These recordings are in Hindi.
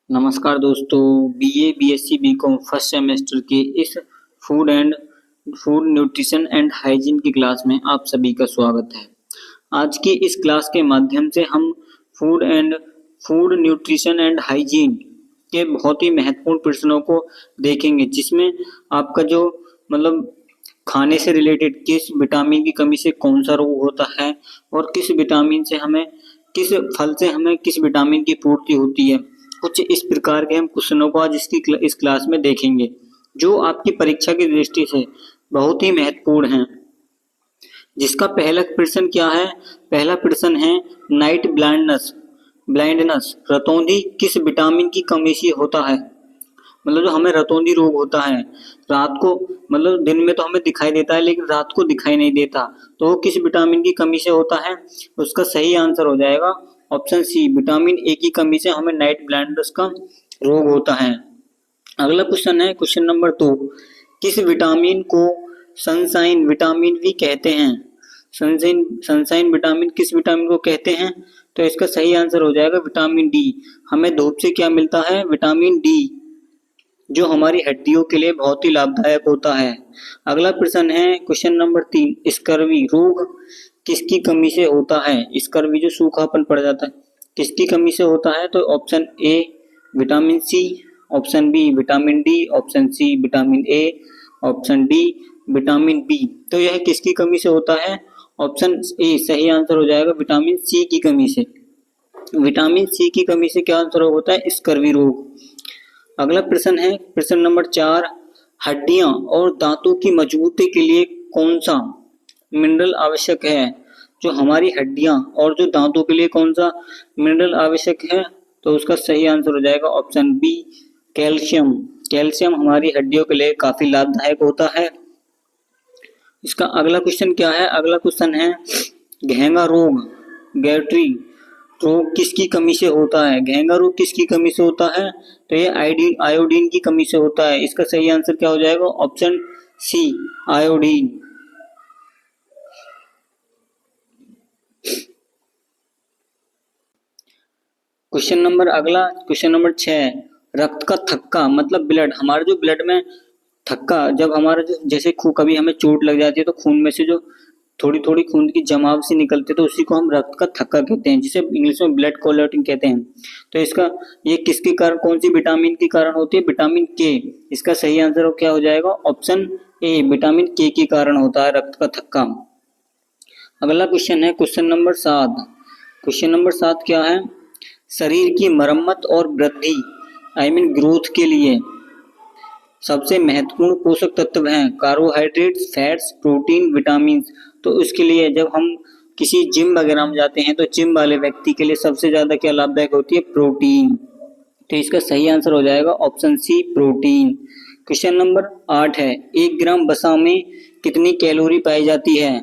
नमस्कार दोस्तों, BA, BSc, BCom first semester के इस फूड न्यूट्रिशन एंड हाइजीन की क्लास में आप सभी का स्वागत है। आज की इस क्लास के माध्यम से हम फूड न्यूट्रिशन एंड हाइजीन के बहुत ही महत्वपूर्ण प्रश्नों को देखेंगे, जिसमें आपका जो खाने से रिलेटेड किस विटामिन की कमी से कौन सा रोग होता है और किस फल से हमें किस विटामिन की पूर्ति होती है, कुछ इस प्रकार के हम क्वेश्चनों को आज इस क्लास में देखेंगे, जो आपकी परीक्षा की दृष्टि से बहुत ही महत्वपूर्ण है। जिसका पहला प्रश्न क्या है? पहला प्रश्न है नाइट ब्लाइंडनेस रतौंधी किस विटामिन की कमी से होता है। जो हमें रतौंधी रोग होता है, रात को दिन में तो हमें दिखाई देता है लेकिन रात को दिखाई नहीं देता, तो वो किस विटामिन की कमी से होता है? उसका सही आंसर हो जाएगा ऑप्शन सी, विटामिन ए की कमी से हमें नाइट ब्लाइंडनेस का रोग होता है। अगला क्वेश्चन है क्वेश्चन नंबर 2, किस विटामिन को सनशाइन विटामिन भी कहते हैं? सनशाइन विटामिन किस विटामिन को कहते हैं? तो इसका सही आंसर हो जाएगा विटामिन डी। हमें धूप से क्या मिलता है? विटामिन डी, जो हमारी हड्डियों के लिए बहुत ही लाभदायक होता है। अगला प्रश्न है क्वेश्चन नंबर 3, स्कर्वी रोग किसकी कमी से होता है? स्कर्वी जो सूखापन पड़ जाता है, किसकी कमी से होता है? तो option A vitamin C, option B vitamin D, option C vitamin A, option D vitamin B. तो यह किसकी कमी से होता है? ऑप्शन ए सही आंसर हो जाएगा विटामिन सी की कमी से। विटामिन सी की कमी से क्या आंसर होता है? स्कर्वी रोग। अगला प्रश्न है प्रश्न नंबर 4, हड्डियां और दांतों की मजबूती के लिए कौन सा मिनरल आवश्यक है? जो हमारी हड्डियां और जो दांतों के लिए कौन सा मिनरल आवश्यक है? तो उसका सही आंसर हो जाएगा ऑप्शन बी कैल्शियम। कैल्शियम हमारी हड्डियों के लिए काफी लाभदायक होता है। इसका अगला क्वेश्चन क्या है? अगला क्वेश्चन है घेंगा रोग गैट्री रोग किसकी कमी से होता है? घेंगा रोग किसकी कमी से होता है? तो ये आयोडीन की कमी से होता है। इसका सही आंसर क्या हो जाएगा? Option C iodine. Question number 6, रक्त का थक्का ब्लड, हमारे जो ब्लड में थक्का, जब हमारा जैसे कभी हमें चोट लग जाती है तो खून में से जो थोड़ी थोड़ी खून की जमाव सी निकलती है, तो उसी को हम रक्त का थक्का कहते हैं, जिसे इंग्लिश में ब्लड क्लॉटिंग कहते हैं। तो ये किसके कारण, कौन सी विटामिन के कारण होती है? विटामिन के। इसका सही आंसर क्या हो जाएगा? ऑप्शन ए विटामिन के के कारण होता है रक्त का थक्का। अगला क्वेश्चन है क्वेश्चन नंबर 7। क्वेश्चन नंबर 7 क्या है? शरीर की मरम्मत और वृद्धि ग्रोथ के लिए सबसे महत्वपूर्ण पोषक तत्व हैं कार्बोहाइड्रेट्स, फैट्स, प्रोटीन, विटामिन। तो उसके लिए जब हम किसी जिम वगैरह में जाते हैं तो जिम वाले व्यक्ति के लिए सबसे ज्यादा क्या लाभदायक होती है? प्रोटीन। तो इसका सही आंसर हो जाएगा option C protein. Question number 8 है, 1 ग्राम वसा में कितनी कैलोरी पाई जाती है?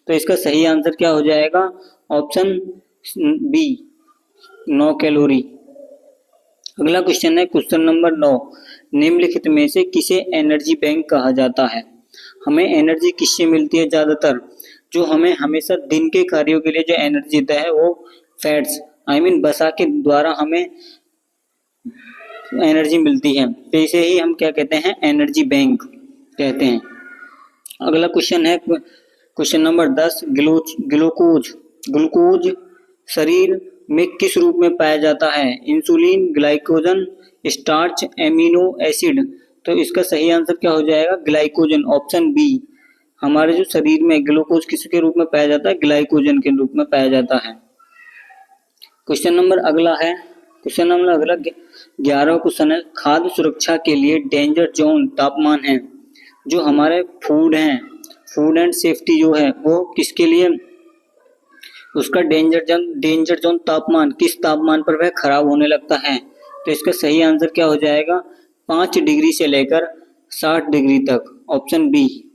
तो इसका सही आंसर क्या हो जाएगा? Option B 9 calorie. अगला क्वेश्चन है क्वेश्चन नंबर 9, निम्नलिखित में से किसे एनर्जी बैंक कहा जाता है? हमें एनर्जी किससे मिलती है? ज्यादातर जो हमें हमेशा दिन के कार्यों के लिए जो एनर्जी देता है वो फैट्स वसा के द्वारा हमें एनर्जी मिलती है। तो इसे ही हम क्या कहते हैं? एनर्जी बैंक कहते हैं। अगला क्वेश्चन है क्वेश्चन नंबर 10, ग्लूकोज शरीर में किस रूप में पाया जाता है? Insulin, glycogen, starch, amino acid. तो इसका सही आंसर क्या हो जाएगा? Glycogen, option B. हमारे जो शरीर में ग्लूकोज किसके रूप में पाया जाता है? ग्लाइकोजन के रूप में पाया जाता है। क्वेश्चन नंबर अगला 11वां क्वेश्चन है, खाद्य सुरक्षा के लिए डेंजर जोन तापमान है। जो हमारे फूड एंड सेफ्टी जो है वो किसके लिए, उसका डेंजर जोन तापमान, किस तापमान पर वह खराब होने लगता है? तो इसका सही आंसर क्या हो जाएगा? 5 डिग्री से लेकर 60 डिग्री तक, ऑप्शन बी।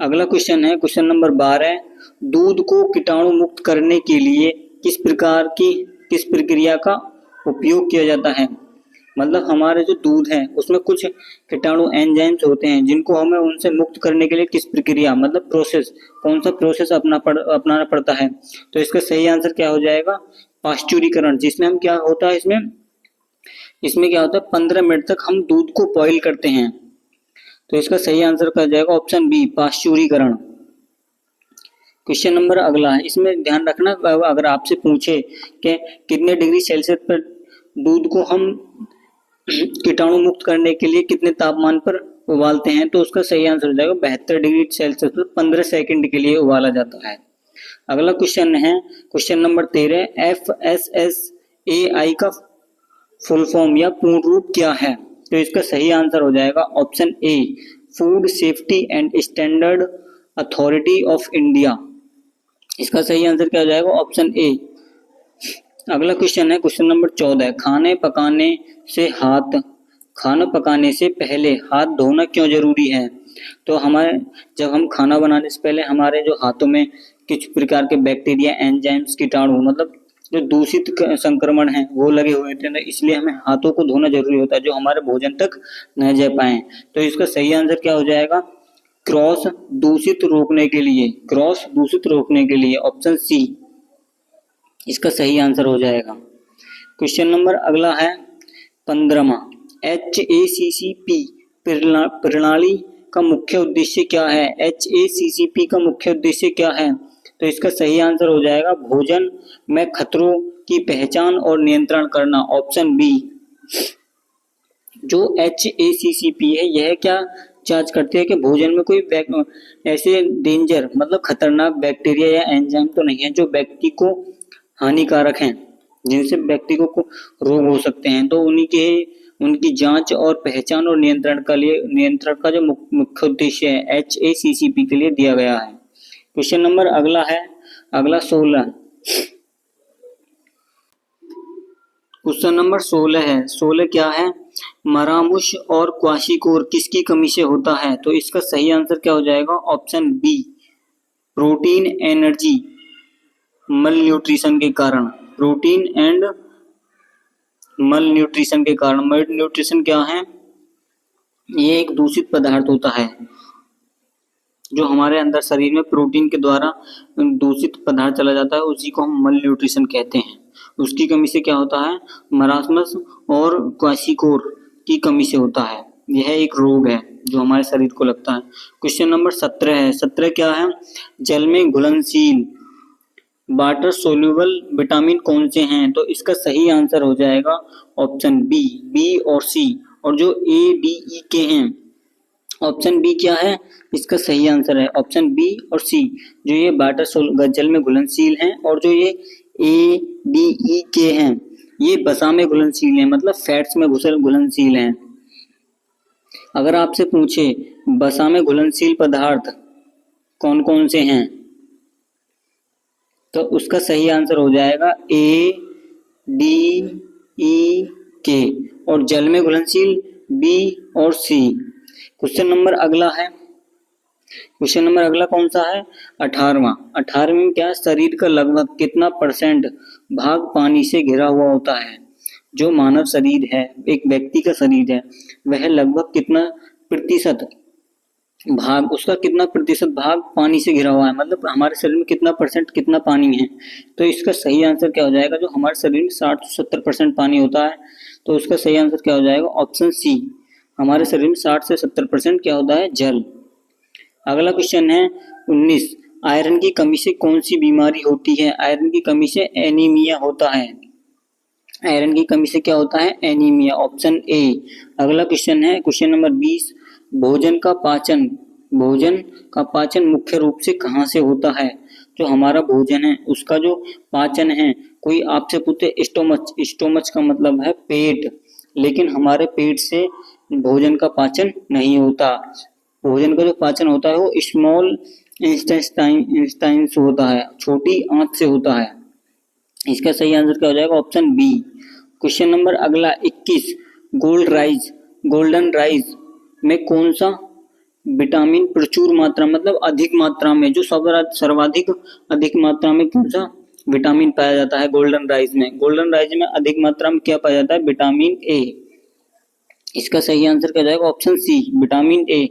अगला क्वेश्चन है क्वेश्चन नंबर 12, दूध को कीटाणु मुक्त करने के लिए किस प्रक्रिया का उपयोग किया जाता है? हमारे जो दूध है उसमें कुछ कीटाणु एंजाइम्स होते हैं, जिनको हमें उनसे मुक्त करने के लिए किस प्रक्रिया प्रोसेस, कौन सा प्रोसेस अपनाना पड़ता है? तो इसका सही आंसर क्या हो जाएगा? पाश्चुरीकरण, जिसमें हम क्या होता है, इसमें इसमें क्या होता है 15 मिनट तक हम दूध को बॉईल करते हैं। तो इसका सही आंसर क्या जाएगा ऑप्शन बी पाश्चुरीकरण। क्वेश्चन नंबर अगला है, इसमें ध्यान रखना अगर आपसे पूछे कि कितने डिग्री सेल्सियस पर दूध को हम कीटाणु मुक्त करने के लिए कितने तापमान पर उबालते हैं, तो उसका सही आंसर हो जाएगा 72 डिग्री सेल्सियस पर 15 सेकंड के लिए उबाला जाता है। अगला क्वेश्चन है क्वेश्चन नंबर 13, FSSAI का फुल फॉर्म या पूर्ण रूप क्या है? तो इसका सही आंसर हो जाएगा option A food safety and standard authority of India. इसका सही आंसर क्या हो जाएगा ऑप्शन ए। अगला क्वेश्चन है क्वेश्चन नंबर 14, खाना पकाने से पहले हाथ धोना क्यों जरूरी है? तो हमारे जब हम खाना बनाने से पहले हमारे जो हाथों में किस प्रकार के बैक्टीरिया एंजाइम्स कीटाणु मतलब जो दूषित संक्रमण है वो लगे हुए होते हैं, इसलिए हमें हाथों को धोना जरूरी होता है जो हमारे भोजन तक न जा पाए। तो इसका सही आंसर क्या हो जाएगा क्रॉस दूषित रोकने के लिए ऑप्शन सी इसका सही आंसर हो जाएगा। क्वेश्चन नंबर अगला है 15वां, HACCP प्रणाली का मुख्य उद्देश्य क्या है? HACCP का मुख्य उद्देश्य क्या है? तो इसका सही आंसर हो जाएगा भोजन में खतरों की पहचान और नियंत्रण करना, ऑप्शन बी। जो HACCP है यह क्या जांच करती है कि भोजन में कोई ऐसे डेंजर मतलब खतरनाक बैक्टीरिया या एंजाइम तो नहीं है जो व्यक्ति को हानिकारक हैं, जिनसे व्यक्ति को रोग हो सकते हैं। तो उनकी जांच और पहचान और नियंत्रण का जो मुख्य उद्देश्य है HACCP के लिए दिया गया है। क्वेश्चन नंबर अगला 16। क्वेश्चन नंबर 16 है। 16 क्या है? मरामुश और क्वाशीकोर किसकी कमी से होता है? तो इसका सही आंसर क्या हो जाएगा ऑप्शन बी प्रोटीन एनर्जी मल न्यूट्रिशन के कारण। प्रोटीन एंड मल न्यूट्रिशन के कारण। मल न्यूट्रिशन क्या है? ये एक दूषित पदार्थ होता है जो हमारे अंदर शरीर में प्रोटीन के द्वारा दूषित पदार्थ चला जाता है, उसी को हम मल न्यूट्रिशन कहते हैं। उसकी कमी से क्या होता है? मरासमस और क्वाशीकोर की कमी से होता है। यह एक रोग है जो हमारे शरीर को लगता है। क्वेश्चन नंबर 17 है। 17 क्या है? जल में घुलनशील वाटर सोल्यूबल विटामिन कौन से हैं? तो इसका सही आंसर हो जाएगा ऑप्शन बी और सी। और जो ADE के हैं ऑप्शन बी क्या है? इसका सही आंसर है ऑप्शन बी और सी, जो ये वाटर जल में घुलनशील हैं। और जो ये ADE के हैं ये वसा में घुलनशील हैं, मतलब फैट्स में घुलनशील हैं। अगर आपसे पूछे वसा में घुलनशील पदार्थ कौन कौन से हैं, तो उसका सही आंसर हो जाएगा ADE के, और जल में घुलनशील बी और सी। क्वेश्चन नंबर अगला कौन सा है? 18वां। 18वें में क्या? शरीर का लगभग कितना % भाग पानी से घिरा हुआ होता है? जो मानव शरीर है, एक व्यक्ति का शरीर है, वह लगभग कितना प्रतिशत भाग, उसका कितना प्रतिशत भाग पानी से घिरा हुआ है, मतलब हमारे शरीर में कितना % कितना पानी है? तो इसका सही आंसर क्या हो जाएगा? जो हमारे शरीर में 60 से 70% पानी होता है, तो उसका सही आंसर क्या हो जाएगा? Option C. हमारे शरीर में 60 से 70% क्या होता है? जल। अगला क्वेश्चन है 19, आयरन की कमी से कौन सी बीमारी होती है? आयरन की कमी से एनीमिया होता है। आयरन की कमी से क्या होता है? Anaemia, option A. अगला क्वेश्चन है क्वेश्चन नंबर 20, भोजन का पाचन मुख्य रूप से कहाँ से होता है? जो हमारा भोजन है उसका जो पाचन है, कोई आपसे पूछे स्टोमच का मतलब है पेट, लेकिन हमारे पेट से भोजन का पाचन नहीं होता। भोजन का जो पाचन होता है वो स्मॉल इंटेस्टाइन से होता है, छोटी आंत से होता है। इसका सही आंसर क्या हो जाएगा? Option B. क्वेश्चन नंबर अगला 21, गोल्डन राइस में कौन सा विटामिन प्रचुर मात्रा मतलब अधिक मात्रा में, जो सर्वाधिक अधिक मात्रा में कौन सा विटामिन पाया जाता है गोल्डन राइस में? गोल्डन राइस में अधिक मात्रा में क्या पाया जाता है? Vitamin A. इसका सही आंसर क्या जाएगा? Option C, vitamin A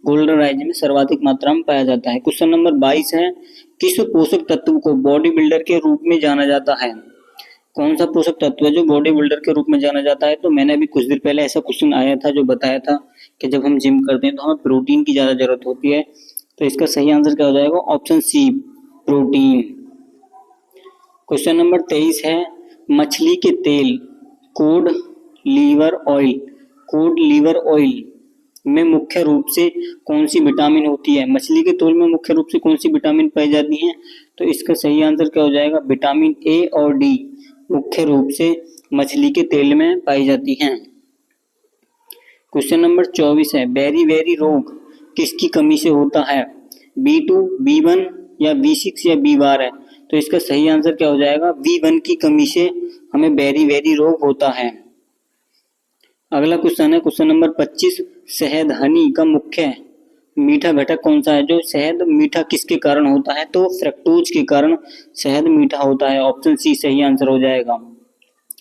golden rice में सर्वाधिक मात्रा में पाया जाता है। क्वेश्चन नंबर 22 है, किस पोषक तत्व को बॉडी बिल्डर के रूप में जाना जाता है? कौन सा पोषक तत्व है जो बॉडी बिल्डर के रूप में जाना जाता है? तो मैंने अभी कुछ देर पहले ऐसा क्वेश्चन आया था जो बताया था कि जब हम जिम करते हैं तो हमें प्रोटीन की ज्यादा जरूरत होती है। तो इसका सही आंसर क्या हो जाएगा? Option C, protein. Question number 23 है, मछली के तेल cod liver oil, cod liver oil में मुख्य रूप से कौन सी विटामिन होती है? मछली के तेल में मुख्य रूप से कौन सी विटामिन पाई जाती है? तो इसका सही आंसर क्या हो जाएगा? विटामिन ए और डी मुख्य रूप से मछली के तेल में पाई जाती हैं। क्वेश्चन नंबर 24 है, बेरी बेरी रोग किसकी कमी से होता है? B2, B1 या B6 या B12 है? तो इसका सही आंसर क्या हो जाएगा? B1 की कमी से हमें बेरी बेरी रोग होता है। अगला क्वेश्चन है क्वेश्चन नंबर 25, शहद हनी का मुख्य मीठा घटक कौन सा है? जो शहद मीठा किसके कारण होता है? तो फ्रक्टोज के कारण शहद मीठा होता है। ऑप्शन सी सही आंसर हो जाएगा।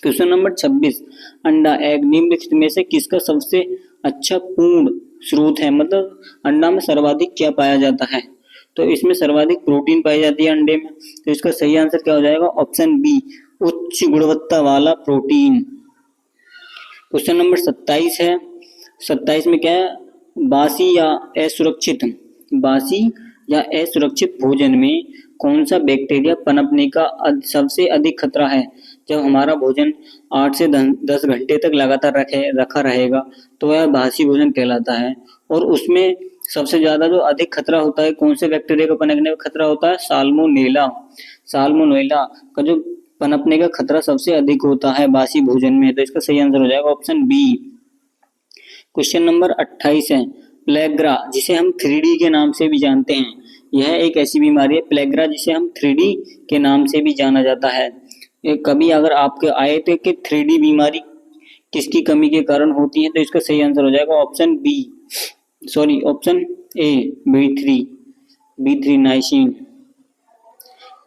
क्वेश्चन नंबर 26, अंडा एग निम्नलिखित में से किसका सबसे अच्छा पूर्ण स्रोत है? मतलब अंडा में सर्वाधिक क्या पाया जाता है? तो इसमें सर्वाधिक प्रोटीन पाई जाती है अंडे में। तो इसका सही आंसर क्या हो जाएगा? ऑप्शन बी, उच्च गुणवत्ता वाला प्रोटीन। क्वेश्चन नंबर 27 है, 27 में क्या है? बासी या असुरक्षित भोजन में कौन सा बैक्टीरिया पनपने का सबसे अधिक खतरा है? जब हमारा भोजन 8 से 10 घंटे तक लगातार रखा रहेगा तो वह बासी भोजन कहलाता है। और उसमें सबसे ज्यादा जो अधिक खतरा होता है, कौन से बैक्टीरिया का पनपने का खतरा होता है? साल्मोनेला। साल्मोनेला का जो पनपने का खतरा सबसे अधिक होता है बासी भोजन में। तो इसका सही आंसर हो जाएगा ऑप्शन बी। क्वेश्चन नंबर 28 है, प्लेग्रा जिसे हम 3D के नाम से भी जानते हैं, यह एक ऐसी बीमारी है प्लेग्रा जिसे हम 3D के नाम से भी जाना जाता है। कभी अगर आपके आए थे कि 3D बीमारी किसकी कमी के कारण होती है? तो इसका सही आंसर हो जाएगा option A, B3 niacin.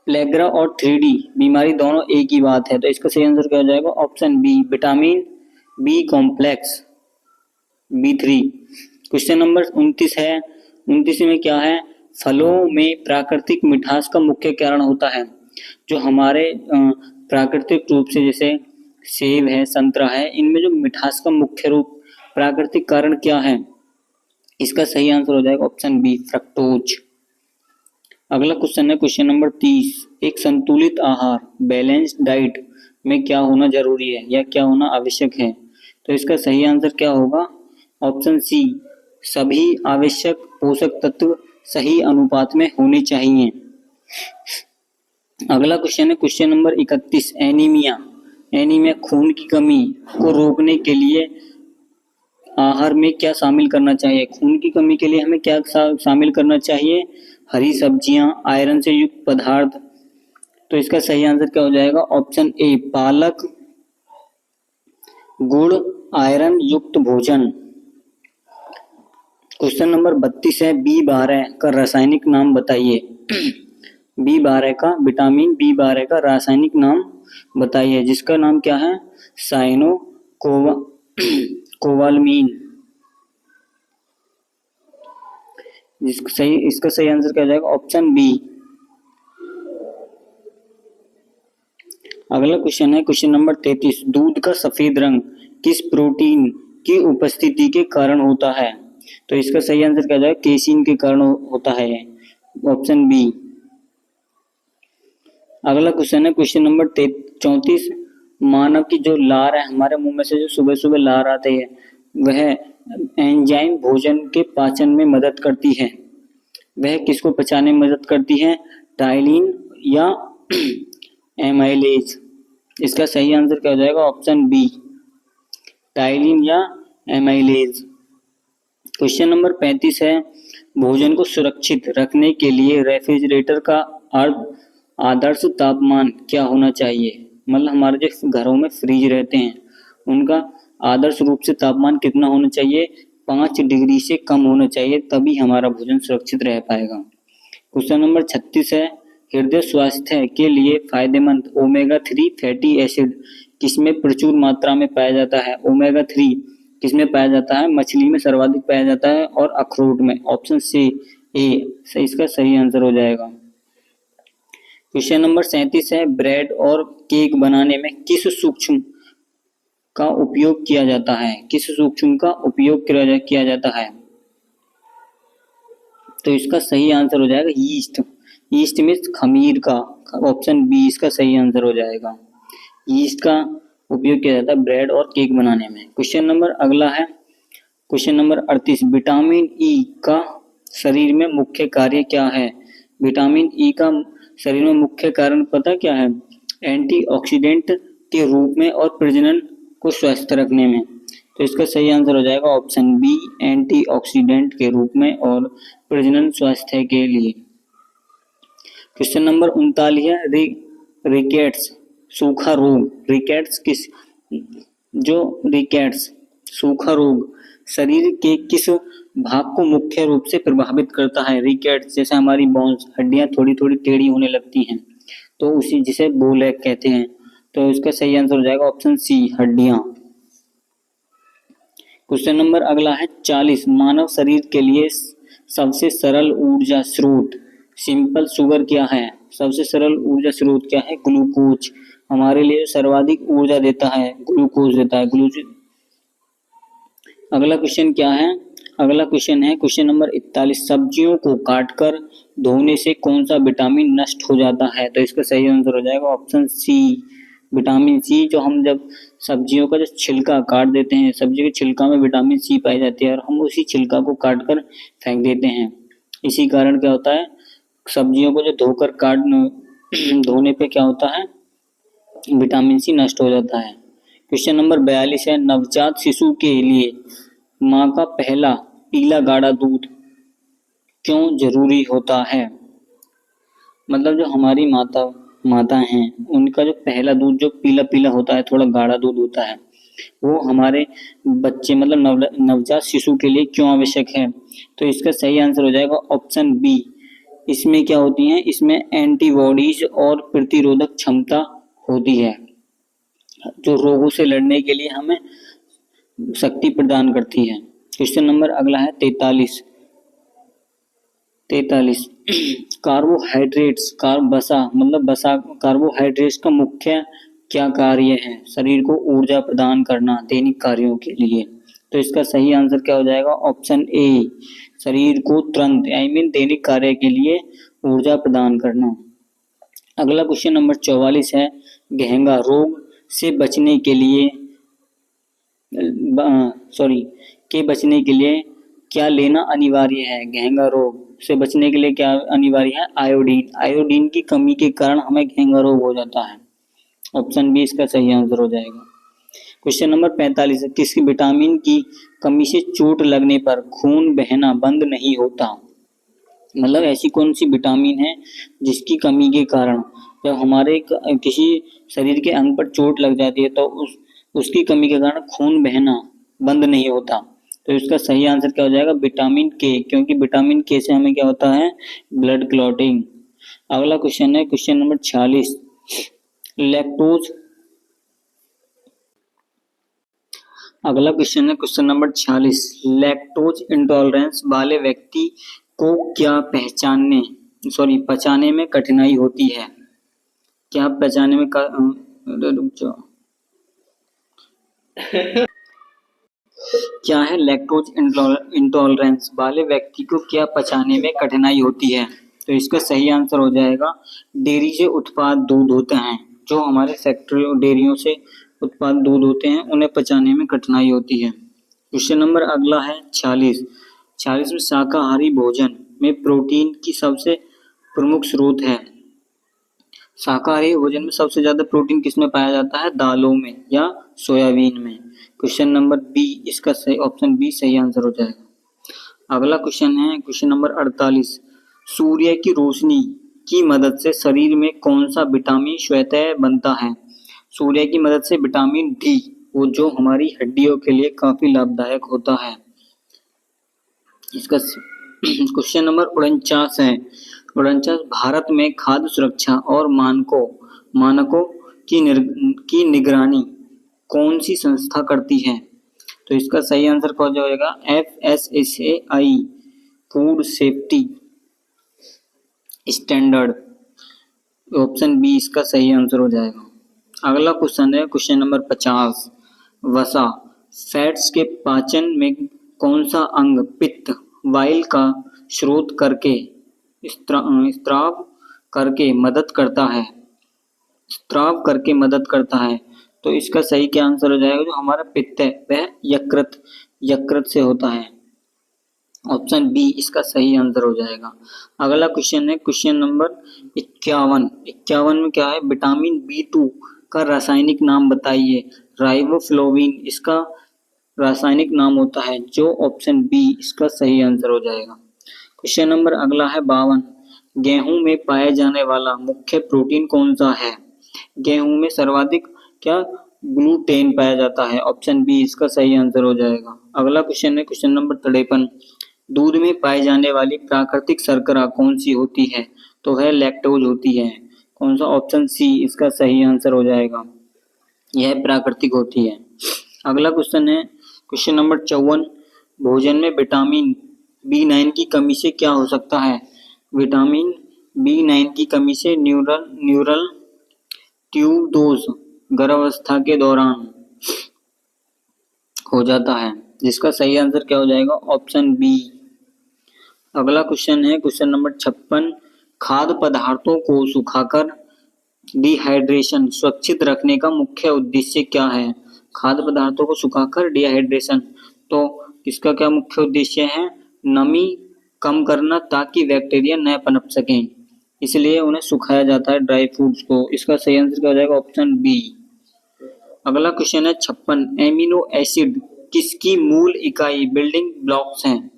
Pellagra और 3D बीमारी दोनों एक ही बात है। तो इसका सही आंसर क्या हो जाएगा? Option B, vitamin B complex B3। Question number 29 है, 29 में क्या है? फलों में प्राकृतिक मिठास का मुख्य कारण होता है। जो हमारे प्राकृतिक रूप से जैसे सेब है, संतरा है, इनमें जो मिठास का मुख्य रूप प्राकृतिक कारण क्या है? इसका सही आंसर हो जाएगा ऑप्शन बी, फ्रक्टोज। अगला क्वेश्चन है क्वेश्चन नंबर 30, एक संतुलित आहार बैलेंस्ड डाइट में क्या होना जरूरी है या क्या होना आवश्यक है? तो इसका सही आंसर क्या होगा? ऑप्शन सी, सभी आवश्यक पोषक तत्व सही अनुपात में होने चाहिए। अगला क्वेश्चन है क्वेश्चन नंबर 31, एनीमिया खून की कमी को रोकने के लिए आहार में क्या शामिल करना चाहिए? खून की कमी के लिए हमें क्या शामिल करना चाहिए? हरी सब्जियां, आयरन से युक्त पदार्थ। तो इसका सही आंसर क्या हो जाएगा? ऑप्शन ए, पालक, गुड़, आयरन युक्त भोजन। क्वेश्चन नंबर 32 है, B12 का रासायनिक नाम बताइए। B12 का, विटामिन B12 का रासायनिक नाम बताइए, जिसका नाम क्या है? Cyanocobalamin. इसका सही आंसर क्या हो जाएगा? Option B. अगला क्वेश्चन है क्वेश्चन नंबर 33, दूध का सफेद रंग किस प्रोटीन की उपस्थिति के कारण होता है? तो इसका सही आंसर क्या हो जाएगा? केसिन के कारण होता है, ऑप्शन बी। अगला क्वेश्चन है क्वेश्चन नंबर 34, मानव की जो लार है, हमारे मुंह में से जो सुबह सुबह लार आते हैं, वह एंजाइम भोजन के पाचन में मदद करती है। वह किसको पचाने में मदद करती है? टाइलिन या एमाइलेज। इसका सही आंसर क्या हो जाएगा? ऑप्शन बी, टाइलिन या एमाइलेज। क्वेश्चन नंबर 35 है, भोजन को सुरक्षित रखने के लिए रेफ्रिजरेटर का आदर्श तापमान क्या होना चाहिए? मतलब हमारे जो घरों में फ्रिज रहते हैं उनका आदर्श रूप से तापमान कितना होना चाहिए? 5 डिग्री से कम होना चाहिए, तभी हमारा भोजन सुरक्षित रह पाएगा। क्वेश्चन नंबर 36 है, हृदय स्वास्थ्य के लिए फायदेमंद ओमेगा 3 फैटी एसिड किसमें प्रचुर मात्रा में पाया जाता है? ओमेगा 3 किसमें पाया जाता है? मछली में सर्वाधिक पाया जाता है और अखरोट में। ऑप्शन सी, ए इसका सही आंसर हो जाएगा। क्वेश्चन नंबर 37 है, ब्रेड और केक बनाने में किस सूक्ष्म का उपयोग किया जाता है? किस सूक्ष्म का उपयोग किया जाता है? तो इसका सही आंसर हो जाएगा यीस्ट। यीस्ट मीन्स खमीर का। ऑप्शन बी इसका सही आंसर हो जाएगा। यीस्ट का उपयोग किया जाता है ब्रेड और केक बनाने में। क्वेश्चन नंबर अगला है क्वेश्चन नंबर 38, विटामिन ई का शरीर में मुख्य कार्य क्या है? विटामिन ई का शरीर में मुख्य कारण पता क्या है? एंटीऑक्सीडेंट के रूप में और प्रजनन को स्वस्थ रखने में। तो इसका सही आंसर हो जाएगा ऑप्शन बी, एंटीऑक्सीडेंट के रूप में और प्रजनन स्वास्थ्य के लिए। क्वेश्चन नंबर 39 है, रिकेट्स सूखा रोग। रिकेट्स सूखा रोग शरीर के किस भाग को मुख्य रूप से प्रभावित करता है? रिकेट्स जैसे हमारी बोन्स, हड्डियां थोड़ी थोड़ी टेढ़ी होने लगती हैं, तो उसी जिसे बोलैक कहते हैं। तो इसका सही आंसर हो जाएगा ऑप्शन सी, हड्डियां। क्वेश्चन नंबर अगला है 40, मानव शरीर के लिए सबसे सरल ऊर्जा स्रोत सिंपल शुगर क्या है? सबसे सरल ऊर्जा स्रोत क्या है? ग्लूकोज। हमारे लिए सर्वाधिक ऊर्जा देता है ग्लूकोज देता है। अगला क्वेश्चन क्या है? अगला क्वेश्चन है क्वेश्चन नंबर 41, सब्जियों को काटकर धोने से कौन सा विटामिन नष्ट हो जाता है? तो इसका सही आंसर हो जाएगा ऑप्शन सी, विटामिन सी। जो हम जब सब्जियों का जो छिलका काट देते हैं, सब्जी के छिलका में विटामिन सी पाई जाती है और हम उसी छिलका को काट कर फेंक देते हैं। इसी कारण क्या होता है, सब्जियों को जो धोने पे क्या होता है, विटामिन सी नष्ट हो जाता है। क्वेश्चन नंबर 42 है, नवजात शिशु के लिए माँ का पहला पीला गाढ़ा दूध क्यों जरूरी होता है? मतलब जो हमारी माता हैं, उनका जो पहला दूध जो पीला पीला होता है, थोड़ा गाढ़ा दूध होता है, वो हमारे बच्चे मतलब नवजात शिशु के लिए क्यों आवश्यक है? तो इसका सही आंसर हो जाएगा ऑप्शन बी। इसमें क्या होती है, इसमें एंटीबॉडीज और प्रतिरोधक क्षमता होती है, जो रोगों से लड़ने के लिए हमें शक्ति प्रदान करती है। क्वेश्चन नंबर अगला है 43 कार्बोहाइड्रेट्स कार्बोहाइड्रेट्स का मुख्य क्या कार्य है? शरीर को ऊर्जा प्रदान करना दैनिक कार्यों के लिए। तो इसका सही आंसर क्या हो जाएगा? ऑप्शन ए, शरीर को तुरंत दैनिक कार्य के लिए ऊर्जा प्रदान करना। अगला क्वेश्चन नंबर 44 है, घेंगा रोग से बचने के लिए क्या लेना अनिवार्य है? घेंगा रोग से बचने के लिए क्या अनिवार्य है? आयोडीन। आयोडीन की कमी के कारण हमें घेंगा रोग हो जाता है। ऑप्शन बी इसका सही आंसर हो जाएगा। क्वेश्चन नंबर 45 है, किसी विटामिन की कमी से चोट लगने पर खून बहना बंद नहीं होता? मतलब ऐसी कौन सी विटामिन है जिसकी कमी के कारण जब हमारे किसी शरीर के अंग पर चोट लग जाती है तो उसकी कमी के कारण खून बहना बंद नहीं होता? तो इसका सही आंसर क्या हो जाएगा? विटामिन के, क्योंकि विटामिन के से हमें क्या होता है? Blood clotting. अगला क्वेश्चन है क्वेश्चन नंबर 46, लैक्टोज इंटॉलरेंस वाले व्यक्ति को क्या पचाने में कठिनाई होती है? क्या पचाने में क्या है लैक्टोज इंटॉलरेंस वाले व्यक्ति को क्या पचाने में कठिनाई होती है? तो इसका सही आंसर हो जाएगा, डेयरी से उत्पाद दूध होते हैं, जो हमारे फैक्ट्रियों डेयरियों से उत्पाद दूध होते हैं, उन्हें पचाने में कठिनाई होती है। क्वेश्चन नंबर अगला है 46 में शाकाहारी भोजन में प्रोटीन की सबसे प्रमुख स्रोत है। शाकाहारी भोजन में सबसे ज्यादा प्रोटीन किसमें पाया जाता है? दालों में या सोयाबीन में। क्वेश्चन नंबर बी इसका सही, ऑप्शन बी सही आंसर हो जाएगा। अगला क्वेश्चन है क्वेश्चन नंबर 48, सूर्य की रोशनी की मदद से शरीर में कौन सा विटामिन स्वतः बनता है? सूर्य की मदद से विटामिन डी, वो जो हमारी हड्डियों के लिए काफी लाभदायक होता है। इसका क्वेश्चन नंबर 49 है, 49 भारत में खाद्य सुरक्षा और मानकों की निगरानी कौन सी संस्था करती है? तो इसका सही आंसर क्या हो जाएगा? FSSAI, food safety standard option B इसका सही आंसर हो जाएगा। अगला क्वेश्चन है क्वेश्चन नंबर 50। वसा फैट्स के पाचन में कौन सा अंग पित्त वाइल का स्रोत करके स्त्राव करके मदद करता है, स्त्राव करके मदद करता है? तो इसका सही क्या आंसर हो जाएगा? जो हमारा पित्त है वह यकृत यकृत से होता है। ऑप्शन बी इसका सही आंसर हो जाएगा। अगला क्वेश्चन है क्वेश्चन नंबर 51। 51 में क्या है? विटामिन B2 का रासायनिक नाम बताइए। राइबोफ्लोविन इसका रासायनिक नाम होता है, जो ऑप्शन बी इसका सही आंसर हो जाएगा। क्वेश्चन नंबर अगला है 52। गेहूं में पाया जाने वाला मुख्य प्रोटीन कौन सा है? गेहूं में सर्वाधिक क्या ग्लूटेन पाया जाता है? ऑप्शन बी इसका सही आंसर हो जाएगा। अगला क्वेश्चन है क्वेश्चन नंबर 53। दूध में पाई जाने वाली प्राकृतिक शर्करा कौन सी होती है? तो वह लैक्टोज होती है। कौन सा? ऑप्शन सी इसका सही आंसर हो जाएगा। यह प्राकृतिक होती है। अगला क्वेश्चन है क्वेश्चन नंबर 54। भोजन में विटामिन B9 की कमी से क्या हो सकता है? विटामिन B9 की कमी से न्यूरल ट्यूब दोष गर्भावस्था के दौरान हो जाता है, जिसका सही आंसर क्या हो जाएगा? Option B. अगला क्वेश्चन है क्वेश्चन नंबर 56। खाद्य पदार्थों को सुखाकर डिहाइड्रेशन सुरक्षित रखने का मुख्य उद्देश्य क्या है? खाद्य पदार्थों को सुखाकर डिहाइड्रेशन, तो इसका क्या मुख्य उद्देश्य है? नमी कम करना, ताकि बैक्टीरिया न पनप सकें, इसलिए उन्हें सुखाया जाता है ड्राई फ्रूट्स को। इसका सही आंसर क्या हो जाएगा? Option B. अगला क्वेश्चन है 56। एमिनो एसिड किसकी मूल इकाई बिल्डिंग ब्लॉक्स हैं?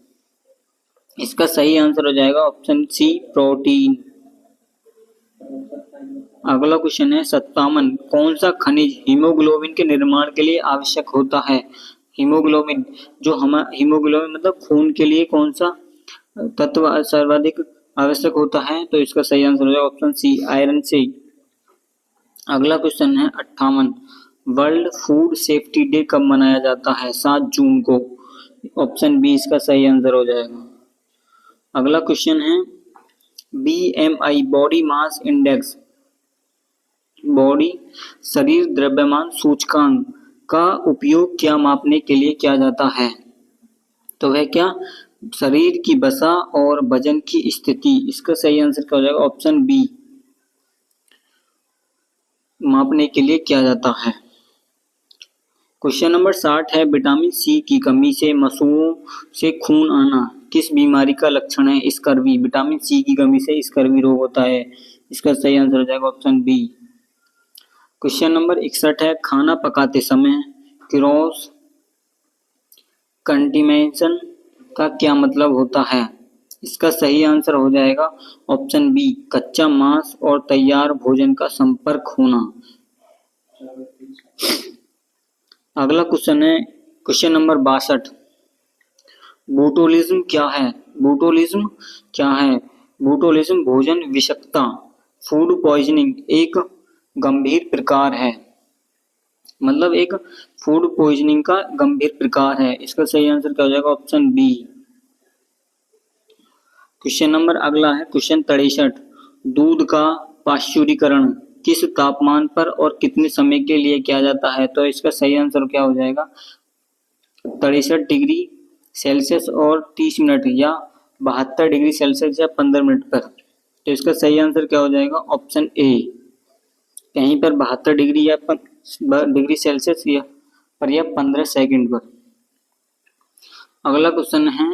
इसका सही आंसर हो जाएगा ऑप्शन सी प्रोटीन। अगला क्वेश्चन है 57। कौन सा खनिज हीमोग्लोबिन के निर्माण के लिए आवश्यक होता है? हीमोग्लोबिन हीमोग्लोबिन मतलब खून के लिए कौन सा तत्व सर्वाधिक आवश्यक होता है? तो इसका सही आंसर हो जाएगा ऑप्शन सी आयरन से। अगला क्वेश्चन है 58। वर्ल्ड फूड सेफ्टी डे कब मनाया जाता है? 7 जून को। ऑप्शन बी इसका सही आंसर हो जाएगा। अगला क्वेश्चन है BMI body mass index, body शरीर द्रव्यमान सूचकांक का उपयोग क्या मापने के लिए किया जाता है? तो वह क्या? शरीर की वसा और वजन की स्थिति। इसका सही आंसर क्या हो जाएगा? ऑप्शन बी मापने के लिए किया जाता है। क्वेश्चन नंबर 60 है विटामिन सी की कमी से मसूड़ों से खून आना किस बीमारी का लक्षण है? स्कर्वी। विटामिन सी की कमी से स्कर्वी रोग होता है। इसका सही आंसर हो जाएगा ऑप्शन बी। क्वेश्चन नंबर 61 है खाना पकाते समय क्रॉस कंटामिनेशन का क्या मतलब होता है? इसका सही आंसर हो जाएगा ऑप्शन बी कच्चा मांस और तैयार भोजन का संपर्क होना। अगला क्वेश्चन है क्वेश्चन नंबर 62। बोटुलिज्म क्या है? बोटुलिज्म क्या है? बोटुलिज्म भोजन विषाक्तता फूड पॉइजनिंग एक गंभीर प्रकार है, मतलब एक फूड पॉइजनिंग का गंभीर प्रकार है। इसका सही आंसर क्या हो जाएगा? Option B. क्वेश्चन नंबर अगला है क्वेश्चन 63। दूध का पाश्चुरीकरण किस तापमान पर और कितने समय के लिए किया जाता है? तो इसका सही आंसर क्या हो जाएगा? 63 डिग्री सेल्सियस और 30 मिनट या 72 डिग्री सेल्सियस या 15 मिनट पर। तो इसका सही आंसर क्या हो जाएगा? Option A. कहीं पर 72 डिग्री या डिग्री सेल्सियस या 15 सेकंड पर। अगला क्वेश्चन है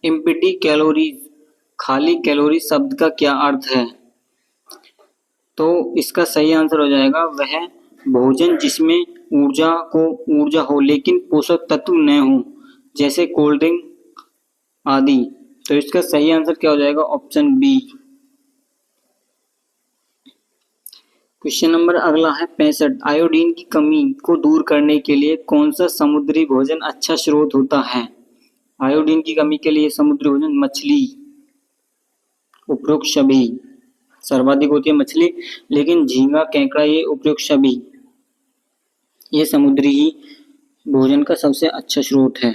एम्प्टी कैलोरीज खाली कैलोरी शब्द का क्या अर्थ है? तो इसका सही आंसर हो जाएगा वह भोजन जिसमें ऊर्जा हो लेकिन पोषक तत्व न हो, जैसे कोल्ड ड्रिंक आदि। तो इसका सही आंसर क्या हो जाएगा? Option B. क्वेश्चन नंबर अगला है 65। आयोडीन की कमी को दूर करने के लिए कौन सा समुद्री भोजन अच्छा स्रोत होता है? आयोडीन की कमी के लिए समुद्री भोजन मछली, उपरोक्त सभी सर्वाधिक होती है मछली, लेकिन झींगा केकड़ा ये उपरोक्त सभी ये समुद्री ही भोजन का सबसे अच्छा स्रोत है।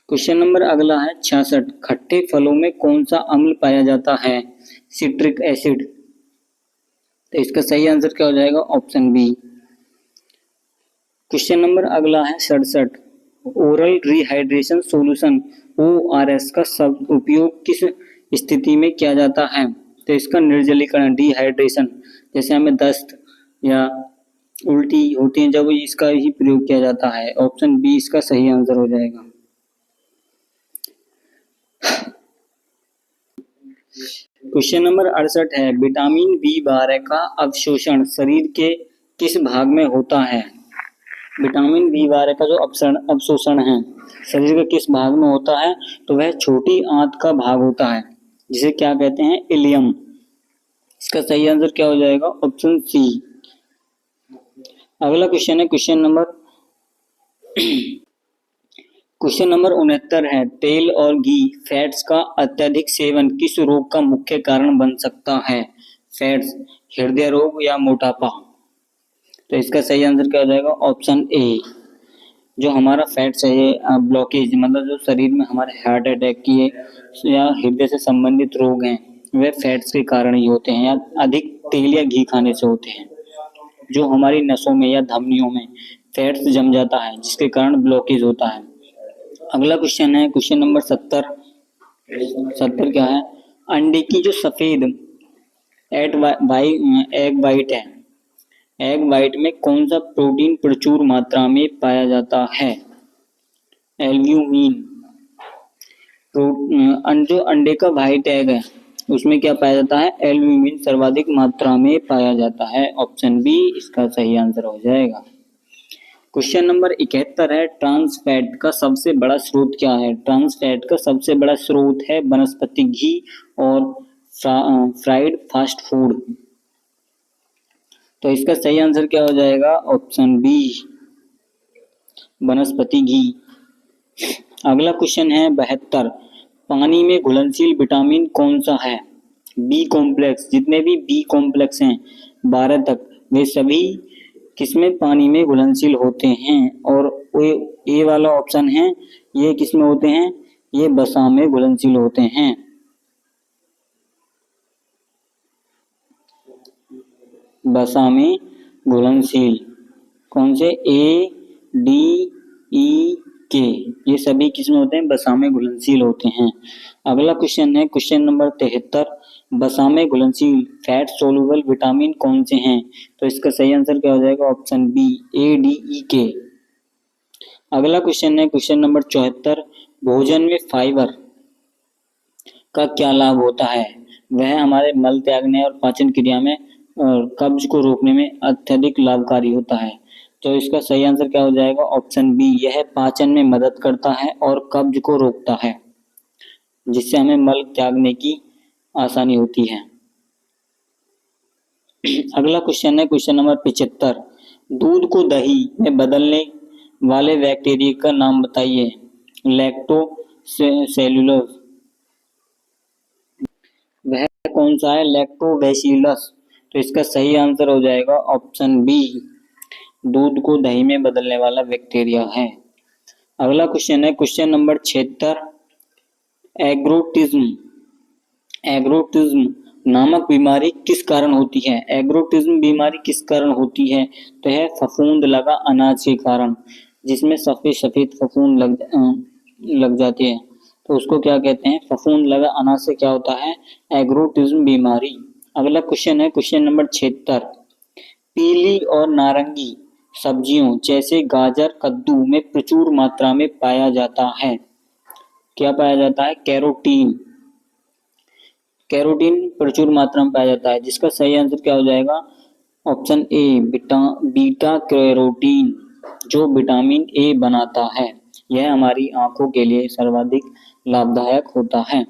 क्वेश्चन नंबर अगला है 66। खट्टे फलों में कौन सा अम्ल पाया जाता है? Citric acid. तो इसका सही आंसर क्या हो जाएगा? Option B. क्वेश्चन नंबर अगला है 67। ओरल रिहाइड्रेशन सॉल्यूशन ORS का सब उपयोग किस स्थिति में किया जाता है? तो इसका निर्जलीकरण, डिहाइड्रेशन, जैसे हमें दस्त या उल्टी होती है जब इसका ही प्रयोग किया जाता है। ऑप्शन बी इसका सही आंसर हो जाएगा। क्वेश्चन नंबर 68 है, विटामिन B12 का अवशोषण शरीर के किस भाग में होता है? विटामिन B12 का जो अवशोषण है शरीर के किस भाग में होता है? तो वह छोटी आंत का भाग होता है, जिसे क्या कहते हैं? इलियम। इसका सही आंसर क्या हो जाएगा? Option C. अगला क्वेश्चन है क्वेश्चन नंबर 69 है, तेल और घी फैट्स का अत्यधिक सेवन किस रोग का मुख्य कारण बन सकता है? फैट्स, हृदय रोग या मोटापा? तो इसका सही आंसर क्या हो जाएगा? Option A. जो हमारा फैट्स है ये ब्लॉकेज, मतलब जो शरीर में हमारे हार्ट अटैक की या हृदय से संबंधित रोग हैं वे फैट्स के कारण ही होते हैं, या अधिक तेल या घी खाने से होते हैं। जो हमारी नसों में या धमनियों में फैट्स जम जाता है जिसके कारण ब्लॉकेज होता है। अगला क्वेश्चन है क्वेश्चन नंबर 70 क्या है? अंडे की जो सफेद एग वाइट है, एग वाइट में कौन सा प्रोटीन प्रचुर मात्रा में पाया जाता है? एल्ब्यूमिन। जो अंडे का वाइट एग है उसमें क्या पाया जाता है? एल्ब्यूमिन सर्वाधिक मात्रा में पाया जाता है। ऑप्शन बी इसका सही आंसर हो जाएगा। क्वेश्चन नंबर 71 है, ट्रांस फैट का सबसे बड़ा स्रोत क्या है? ट्रांस फैट का सबसे बड़ा स्रोत है वनस्पति घी और फ्राइड फास्ट फूड। तो इसका सही आंसर क्या हो जाएगा? ऑप्शन बी, वनस्पति घी। अगला क्वेश्चन है 72, पानी में घुलनशील विटामिन कौन सा है? B complex. जितने भी बी कॉम्प्लेक्स हैं 12 तक, वे सभी किसमें पानी में घुलनशील होते हैं? और ए वाला ऑप्शन है ये किसमें होते हैं? ये वसा में घुलनशील होते हैं। वसा में घुलनशील कौन से? ए, डी, ई, के, ये सभी किसमें होते हैं? वसा में घुलनशील होते हैं। अगला क्वेश्चन है क्वेश्चन नंबर 73, वसा में घुलनशील फैट सोलुबल विटामिन कौन से हैं? तो इसका सही आंसर क्या हो जाएगा? ऑप्शन बी, ए, डी, ई, के। अगला क्वेश्चन है क्वेश्चन नंबर 74, भोजन में फाइबर का क्या लाभ होता है? वह हमारे मल त्यागने और पाचन क्रिया में और कब्ज को रोकने में अत्यधिक लाभकारी होता है। तो इसका सही आंसर क्या हो जाएगा? ऑप्शन बी, यह पाचन में मदद करता है और कब्ज को रोकता है, जिससे हमें मल त्यागने की आसानी होती है। अगला क्वेश्चन है क्वेश्चन नंबर 75, दूध को दही में बदलने वाले बैक्टीरिया का नाम बताइए। लैक्टोसेल्यूलोज। वह कौन सा है? लैक्टोबैसिलस। तो इसका सही आंसर हो जाएगा ऑप्शन बी, दूध को दही में बदलने वाला बैक्टीरिया है। अगला क्वेश्चन है क्वेश्चन नंबर 76, एग्रोटिज्म नामक बीमारी किस कारण होती है? एग्रोटिज्म बीमारी किस कारण होती है? तो है फफूंद लगा अनाज के कारण, जिसमें सफेद सफेद फफूंद लग जाती है, तो उसको क्या कहते हैं? फफूंद लगा अनाज से क्या होता है? एग्रोटिज्म बीमारी। अगला क्वेश्चन है क्वेश्चन नंबर 76, पीली और नारंगी सब्जियों जैसे गाजर, कद्दू में प्रचुर मात्रा में पाया जाता है। क्या पाया जाता है? कैरोटीन। कैरोटीन प्रचुर मात्रा में पाया जाता है, जिसका सही आंसर क्या हो जाएगा? ऑप्शन ए, बीटा कैरोटीन, जो विटामिन ए बनाता है। यह हमारी आंखों के लिए सर्वाधिक लाभदायक होता है।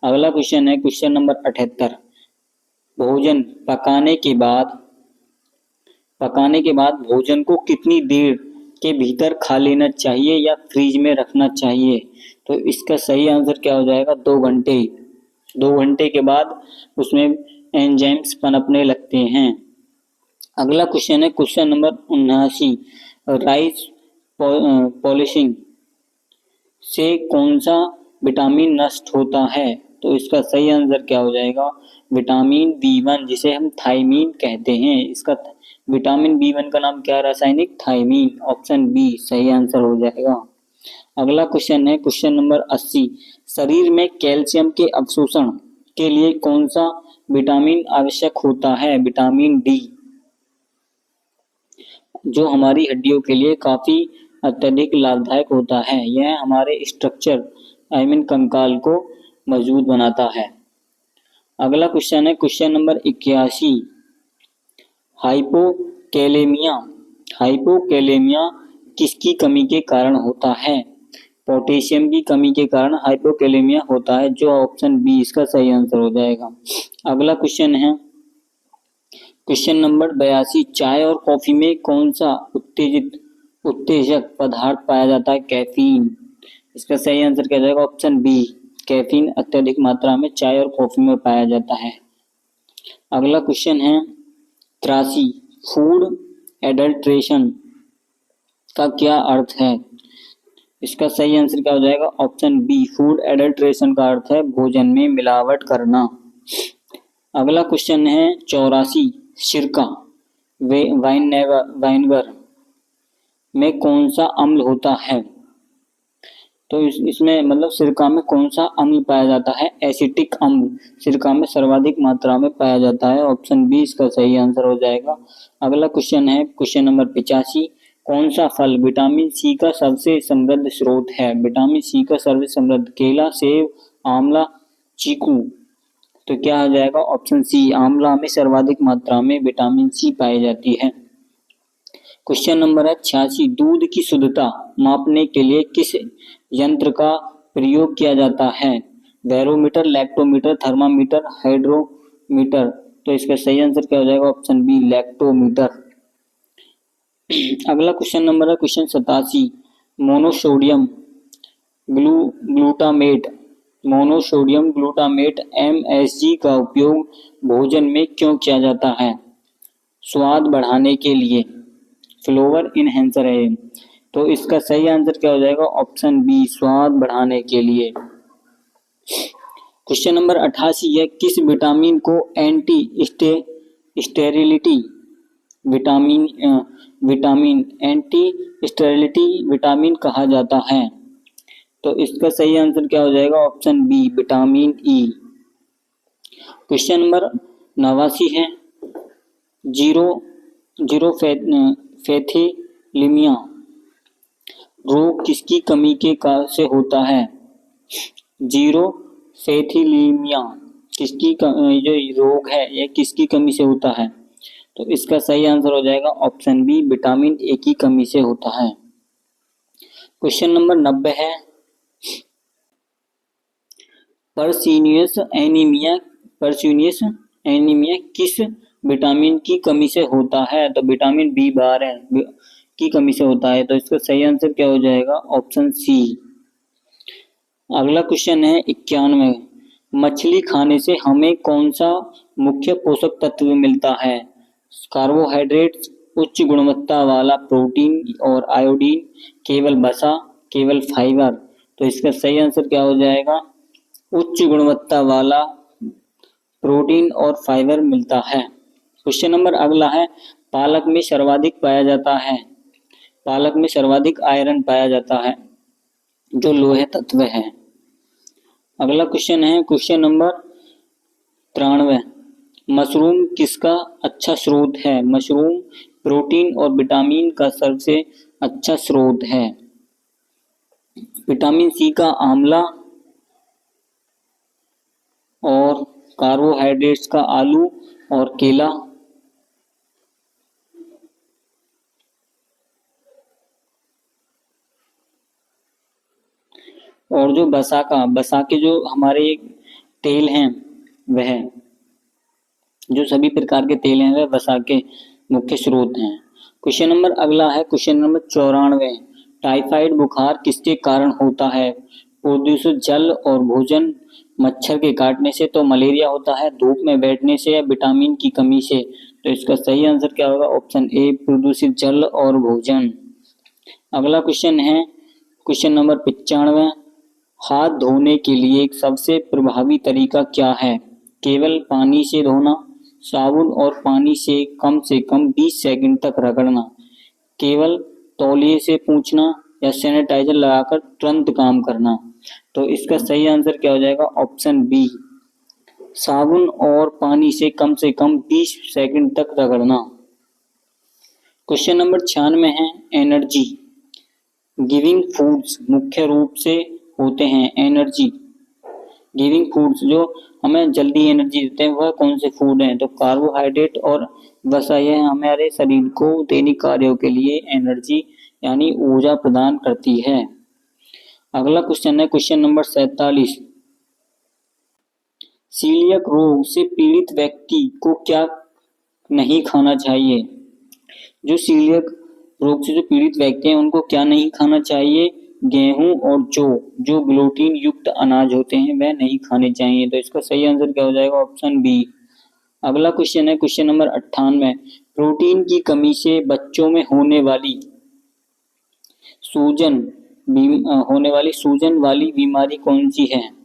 अगला क्वेश्चन है क्वेश्चन नंबर 78, भोजन पकाने के बाद भोजन को कितनी देर के भीतर खा लेना चाहिए या फ्रीज में रखना चाहिए? तो इसका सही आंसर क्या हो जाएगा? 2 घंटे। 2 घंटे के बाद उसमें एंजाइम्स पनपने लगते हैं। अगला क्वेश्चन है क्वेश्चन नंबर 79, राइस पॉलिशिंग से कौन सा विटामिन नष्ट होता है? तो इसका सही आंसर क्या हो जाएगा? विटामिन B1, जिसे हम थायमीन कहते हैं। इसका विटामिन B1 का नाम क्या? रासायनिक थायमीन। ऑप्शन बी सही आंसर हो जाएगा। अगला क्वेश्चन है क्वेश्चन नंबर 80। शरीर में कैल्शियम के अवशोषण के लिए कौन सा विटामिन आवश्यक होता है? विटामिन डी, जो हमारी हड्डियों के लिए काफी अत्यधिक लाभदायक होता है। यह हमारे स्ट्रक्चर कंकाल को मजबूत बनाता है। अगला क्वेश्चन है क्वेश्चन नंबर 81। हाइपोकैलेमिया हाइपोकैलेमिया किसकी कमी के कारण होता है? पोटेशियम की कमी के कारण हाइपोकैलेमिया होता है, जो ऑप्शन बी इसका सही आंसर हो जाएगा। अगला क्वेश्चन है क्वेश्चन नंबर 82। चाय और कॉफी में कौन सा उत्तेजक पदार्थ पाया जाता है? कैफीन। इसका सही आंसर क्या जाएगा? ऑप्शन बी, कैफीन अत्यधिक मात्रा में चाय और कॉफी में पाया जाता है। अगला क्वेश्चन है 83। फूड एडल्ट्रेशन का क्या अर्थ है? इसका सही आंसर क्या हो जाएगा? ऑप्शन बी, फूड एडल्ट्रेशन का अर्थ है भोजन में मिलावट करना। अगला क्वेश्चन है 84। सिरका वाइनेगर में कौन सा अम्ल होता है? तो इसमें मतलब सिरका में कौन सा अम्ल पाया जाता है? एसिटिक अम्ल सिरका में सर्वाधिक मात्रा में पाया जाता है। ऑप्शन बी इसका सही आंसर हो जाएगा। अगला क्वेश्चन है क्वेश्चन नंबर 85। कौन सा फल विटामिन सी का सबसे समृद्ध स्रोत है? विटामिन सी का सर्वाधिक समृद्ध केला, सेब, आंवला, चीकू। तो क्या हो जाएगा? ऑप्शन सी, आंवला में सर्वाधिक मात्रा में विटामिन सी पाई जाती है। क्वेश्चन नंबर है 86। दूध की शुद्धता मापने के लिए किस यंत्र का प्रयोग किया जाता है? Barometer, lactometer, thermometer, hydrometer. तो इसका सही आंसर क्या हो जाएगा? Option B, lactometer. अगला क्वेश्चन नंबर है क्वेश्चन 87। मोनोसोडियम ग्लूटामेट MSG का उपयोग भोजन में क्यों किया जाता है? स्वाद बढ़ाने के लिए, फ्लेवर इनहेंसर है। तो इसका सही आंसर क्या हो जाएगा? ऑप्शन बी, स्वाद बढ़ाने के लिए। क्वेश्चन नंबर 88 है किस विटामिन को एंटी स्टेरिलिटी विटामिन कहा जाता है? तो इसका सही आंसर क्या हो जाएगा? Option B, vitamin E. Question number 89 है जीरोफैथिलीमिया रोग किसकी कमी के से होता है? जीरोफैथिलीमिया जो रोग है यह किसकी कमी से होता है? तो इसका सही आंसर हो जाएगा ऑप्शन बी, विटामिन ए की कमी से होता है। क्वेश्चन नंबर 90 है पर्सीनियस एनीमिया किस विटामिन की कमी से होता है? तो विटामिन B12 की कमी से होता है। तो इसका सही आंसर क्या हो जाएगा? Option C. अगला क्वेश्चन है 91। मछली खाने से हमें कौन सा मुख्य पोषक तत्व मिलता है? कार्बोहाइड्रेट्स, उच्च गुणवत्ता वाला प्रोटीन और आयोडीन, केवल वसा, केवल फाइबर। तो इसका सही आंसर क्या हो जाएगा? उच्च गुणवत्ता वाला प्रोटीन और फाइबर मिलता है। क्वेश्चन नंबर अगला है पालक में सर्वाधिक आयरन पाया जाता है, जो लोहे तत्व है। अगला क्वेश्चन है क्वेश्चन नंबर 93। मशरूम किसका अच्छा स्रोत है? मशरूम प्रोटीन और विटामिन का सबसे अच्छा स्रोत है। विटामिन सी का आंवला और कार्बोहाइड्रेट्स का आलू और केला। और जो बसा के जो हमारे तेल हैं वह जो सभी प्रकार के तेल हैं वह बसा के मुख्य स्रोत हैं। क्वेश्चन नंबर अगला है क्वेश्चन नंबर 94। टाइफाइड बुखार किसके कारण होता है? प्रदूषित जल और भोजन, मच्छर के काटने से, तो मलेरिया होता है, धूप में बैठने से, या विटामिन की कमी से। तो इसका सही आंसर क्या होगा? ऑप्शन ए, प्रदूषित जल और भोजन। अगला क्वेश्चन है क्वेश्चन नंबर 95। हाथ धोने के लिए सबसे प्रभावी तरीका क्या है? केवल पानी से धोना, साबुन और पानी से कम 20 सेकंड तक रगड़ना, केवल तौलिए से पोंछना या सैनिटाइजर लगाकर तुरंत काम करना। तो इसका सही आंसर क्या हो जाएगा? ऑप्शन बी, साबुन और पानी से कम 20 सेकंड तक रगड़ना। क्वेश्चन नंबर 96 है एनर्जी गिविंग फूड्स मुख्य रूप से होते हैं। एनर्जी गिविंग फूड्स जो हमें जल्दी एनर्जी देते हैं वह कौन से फूड हैं? तो कार्बोहाइड्रेट और वसा, यह हमारे शरीर को दैनिक कार्यों के लिए एनर्जी यानी ऊर्जा प्रदान करती है। अगला क्वेश्चन है क्वेश्चन नंबर 47, सीलियक रोग से पीड़ित व्यक्ति को क्या नहीं खाना चाहिए? जो सीलियक रोग से जो पीड़ित व्यक्ति हैं उनको क्या नहीं खाना चाहिए? गेहूं और जो ग्लूटीन युक्त अनाज होते हैं वह नहीं खाने चाहिए। तो इसका सही आंसर क्या हो जाएगा? Option B. अगला क्वेश्चन है क्वेश्चन नंबर 98, प्रोटीन की कमी से बच्चों में होने वाली सूजन वाली बीमारी कौन सी है?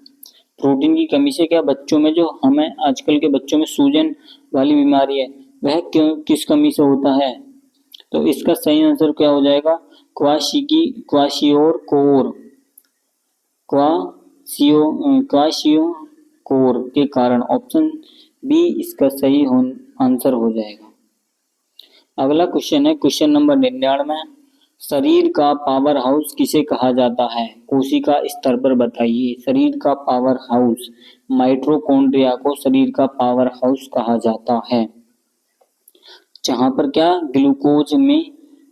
प्रोटीन की कमी से क्या बच्चों में, जो हमें आजकल के बच्चों में सूजन वाली बीमारी है वह किस कमी से होता है? तो इसका सही आंसर क्या हो जाएगा? क्वाशियोकोर के कारण। ऑप्शन बी इसका सही आंसर हो जाएगा। अगला क्वेश्चन है क्वेश्चन नंबर 99, शरीर का पावर हाउस किसे कहा जाता है? कोशिका स्तर पर बताइए। शरीर का पावर हाउस, माइटोकॉन्ड्रिया को शरीर का पावर हाउस कहा जाता है, जहां पर क्या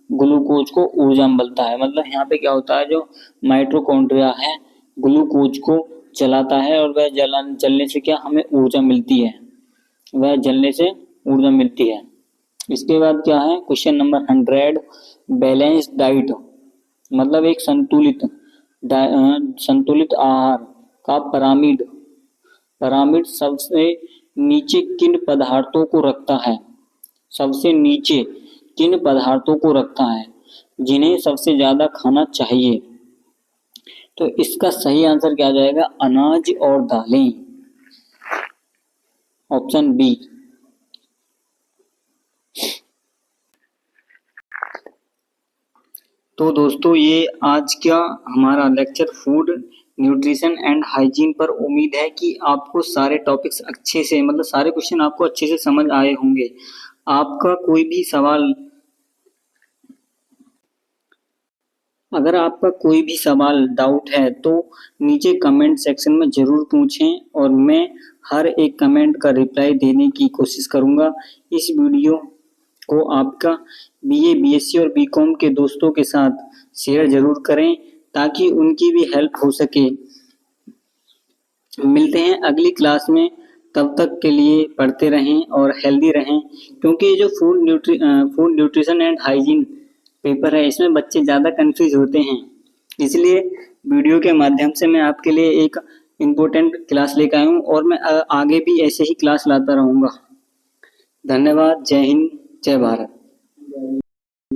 ग्लूकोज को ऊर्जा मिलता है। मतलब यहाँ पे क्या होता है, जो माइटोकॉन्ड्रिया है ग्लूकोज को जलाता है और वह जलने से क्या हमें ऊर्जा मिलती है, वह जलने से ऊर्जा मिलती है। इसके बाद क्या है क्वेश्चन नंबर 100, बैलेंस डाइट मतलब एक संतुलित आहार का पिरामिड सबसे नीचे किन पदार्थों को रखता है? सबसे नीचे किन पदार्थों को रखता है जिन्हें सबसे ज्यादा खाना चाहिए? तो इसका सही आंसर क्या आ जाएगा? अनाज और दालें, ऑप्शन बी। तो दोस्तों ये आज का हमारा lecture food nutrition and hygiene पर। उम्मीद है कि आपको सारे टॉपिक्स अच्छे से, मतलब सारे क्वेश्चन आपको अच्छे से समझ आए होंगे। अगर आपका कोई भी सवाल डाउट है तो नीचे कमेंट सेक्शन में जरूर पूछें और मैं हर एक कमेंट का रिप्लाई देने की कोशिश करूंगा। इस वीडियो को आपका बीए, बीएससी और बीकॉम के दोस्तों के साथ शेयर जरूर करें ताकि उनकी भी हेल्प हो सके। मिलते हैं अगली क्लास में, तब तक के लिए पढ़ते रहें और हेल्दी रहें, क्योंकि ये जो food nutrition and hygiene paper है इसमें बच्चे ज़्यादा कंफ्यूज होते हैं। इसलिए वीडियो के माध्यम से मैं आपके लिए एक इम्पोर्टेंट क्लास लेकर आया हूँ और मैं आगे भी ऐसे ही क्लास लाता रहूँगा। धन्यवाद। जय हिंद, जय भारत।